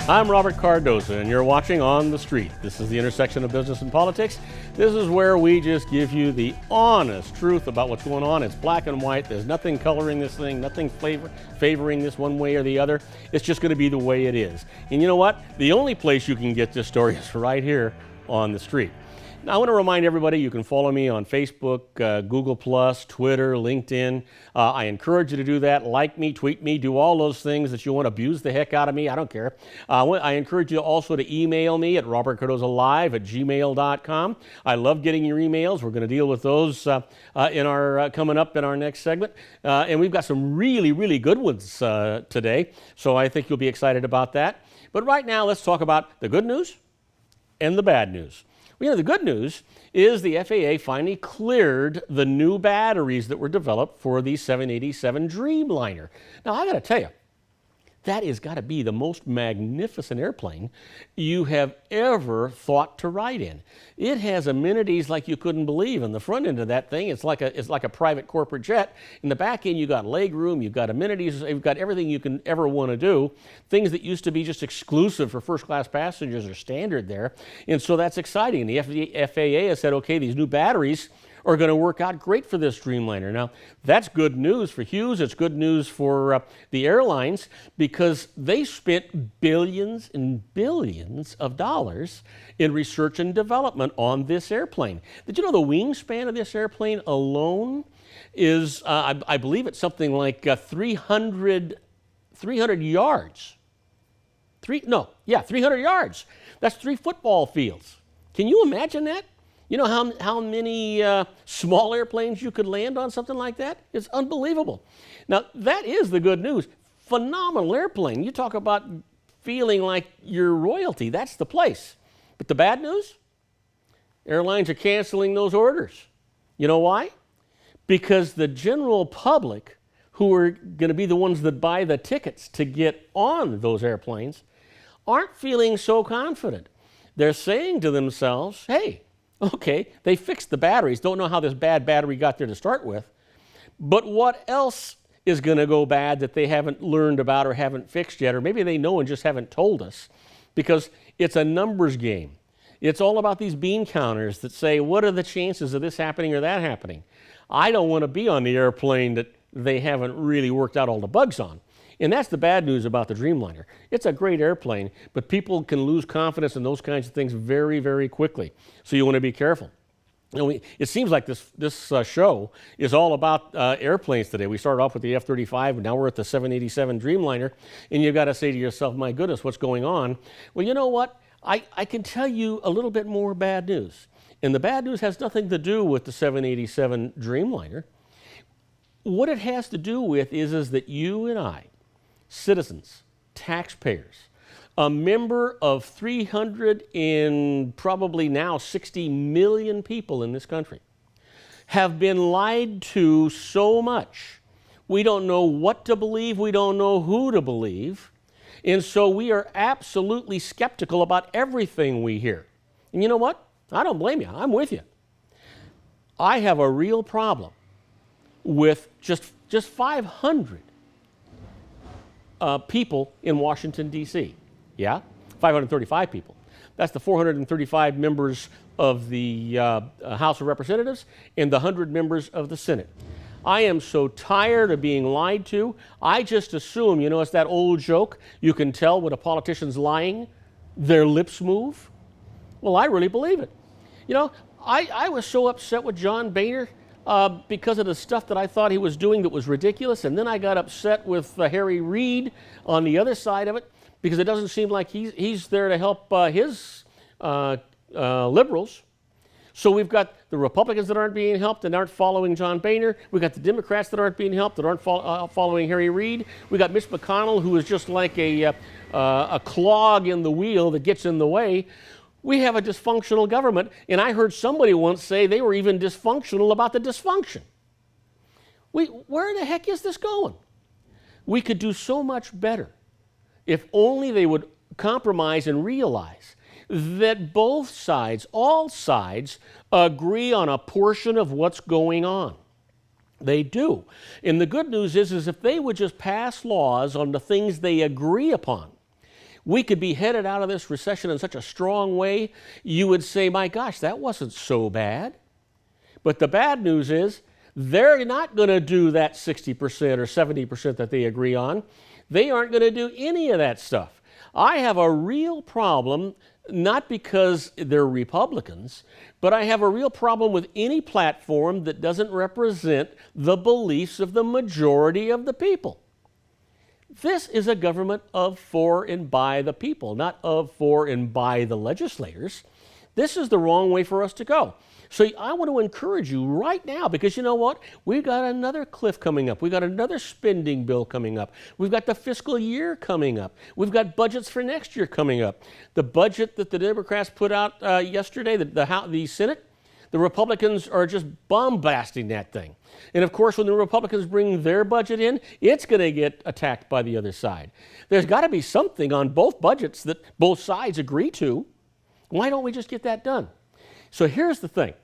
I'm Robert Cardoza, and you're watching On the Street. This is the intersection of business and politics. This is where we just give you the honest truth about what's going on. It's black and white. There's nothing coloring this thing, nothing favoring this one way or the other. It's just going to be the way it is. And you know what? The only place you can get this story is right here on the street. Now, I want to remind everybody you can follow me on Facebook, Google+, Twitter, LinkedIn. I encourage you to do that. Like me, tweet me, do all those things that you want to abuse the heck out of me. I don't care. I encourage you also to email me at robertcardozalive@gmail.com. I love getting your emails. We're going to deal with those coming up in our next segment. And we've got some really, really good ones today. So I think you'll be excited about that. But right now, let's talk about the good news and the bad news. Well, you know, the good news is the FAA finally cleared the new batteries that were developed for the 787 Dreamliner. Now, I got to tell you, that has got to be the most magnificent airplane you have ever thought to ride in. It has amenities like you couldn't believe. On the front end of that thing, it's like a private corporate jet. In the back end, you've got leg room, you've got amenities, you've got everything you can ever want to do. Things that used to be just exclusive for first-class passengers are standard there. And so that's exciting. The FAA has said, okay, these new batteries are going to work out great for this Dreamliner. Now, that's good news for Hughes. It's good news for the airlines because they spent billions and billions of dollars in research and development on this airplane. Did you know the wingspan of this airplane alone is, I believe it's something like 300 yards. 300 yards. That's 3 football fields. Can you imagine that? You know how many small airplanes you could land on something like that? It's unbelievable. Now, that is the good news. Phenomenal airplane. You talk about feeling like you're royalty. That's the place. But the bad news? Airlines are canceling those orders. You know why? Because the general public, who are going to be the ones that buy the tickets to get on those airplanes, aren't feeling so confident. They're saying to themselves, hey, okay, they fixed the batteries. Don't know how this bad battery got there to start with. But what else is going to go bad that they haven't learned about or haven't fixed yet? Or maybe they know and just haven't told us. Because it's a numbers game. It's all about these bean counters that say, what are the chances of this happening or that happening? I don't want to be on the airplane that they haven't really worked out all the bugs on. And that's the bad news about the Dreamliner. It's a great airplane, but people can lose confidence in those kinds of things very, very quickly. So you want to be careful. You know, it seems like this show is all about airplanes today. We started off with the F-35, and now we're at the 787 Dreamliner. And you've got to say to yourself, my goodness, what's going on? Well, you know what? I can tell you a little bit more bad news. And the bad news has nothing to do with the 787 Dreamliner. What it has to do with is that you and I, citizens, taxpayers, a member of 300 and probably now 60 million people in this country, have been lied to so much. We don't know what to believe. We don't know who to believe. And so we are absolutely skeptical about everything we hear. And you know what? I don't blame you. I'm with you. I have a real problem with just 500 people in Washington, D.C. Yeah? 535 people. That's the 435 members of the House of Representatives and the 100 members of the Senate. I am so tired of being lied to. I just assume, you know, it's that old joke, you can tell when a politician's lying, their lips move. Well, I really believe it. You know, I was so upset with John Boehner because of the stuff that I thought he was doing that was ridiculous, and then I got upset with Harry Reid on the other side of it because it doesn't seem like he's there to help his liberals. So we've got the Republicans that aren't being helped and aren't following John Boehner. We've got the Democrats that aren't being helped that aren't following Harry Reid. We've got Mitch McConnell, who is just like a clog in the wheel that gets in the way. We have a dysfunctional government, and I heard somebody once say they were even dysfunctional about the dysfunction. Where the heck is this going? We could do so much better if only they would compromise and realize that both sides, all sides, agree on a portion of what's going on. They do. And the good news is if they would just pass laws on the things they agree upon, we could be headed out of this recession in such a strong way, you would say, my gosh, that wasn't so bad. But the bad news is they're not going to do that 60% or 70% that they agree on. They aren't going to do any of that stuff. I have a real problem, not because they're Republicans, but I have a real problem with any platform that doesn't represent the beliefs of the majority of the people. This is a government of, for, and by the people, not of, for, and by the legislators. This is the wrong way for us to go. So I want to encourage you right now, because you know what? We've got another cliff coming up. We've got another spending bill coming up. We've got the fiscal year coming up. We've got budgets for next year coming up. The budget that the Democrats put out yesterday, the Senate, the Republicans are just bombasting that thing. And of course, when the Republicans bring their budget in, it's going to get attacked by the other side. There's got to be something on both budgets that both sides agree to. Why don't we just get that done? So here's the thing.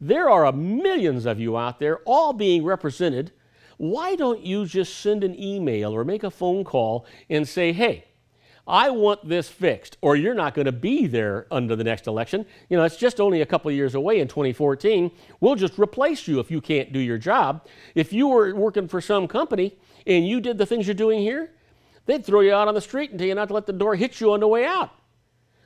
There are millions of you out there all being represented. Why don't you just send an email or make a phone call and say, hey, I want this fixed, or you're not going to be there under the next election. You know, it's just only a couple of years away in 2014. We'll just replace you if you can't do your job. If you were working for some company and you did the things you're doing here, they'd throw you out on the street and tell you not to let the door hit you on the way out.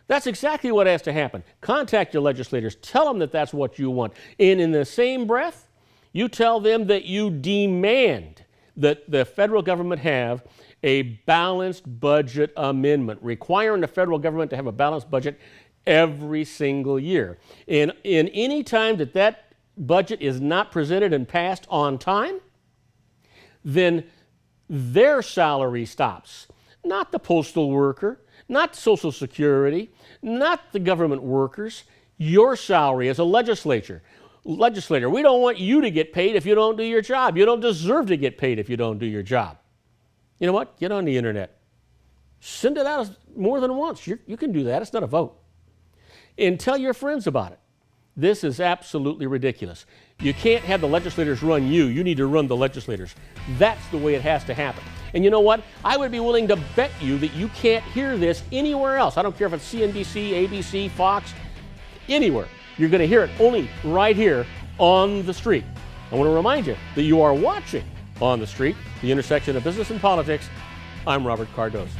That's exactly what has to happen. Contact your legislators. Tell them that that's what you want. And in the same breath, you tell them that you demand that the federal government have a balanced budget amendment, requiring the federal government to have a balanced budget every single year. And in any time that that budget is not presented and passed on time, then their salary stops. Not the postal worker, not Social Security, not the government workers, your salary as a legislator. We don't want you to get paid if you don't do your job. You don't deserve to get paid if you don't do your job. You know what? Get on the internet. Send it out more than once. You can do that. It's not a vote. And tell your friends about it. This is absolutely ridiculous. You can't have the legislators run you. You need to run the legislators. That's the way it has to happen. And you know what? I would be willing to bet you that you can't hear this anywhere else. I don't care if it's CNBC, ABC, Fox, anywhere. You're going to hear it only right here on the street. I want to remind you that you are watching On the Street, the intersection of business and politics. I'm Robert Cardoza.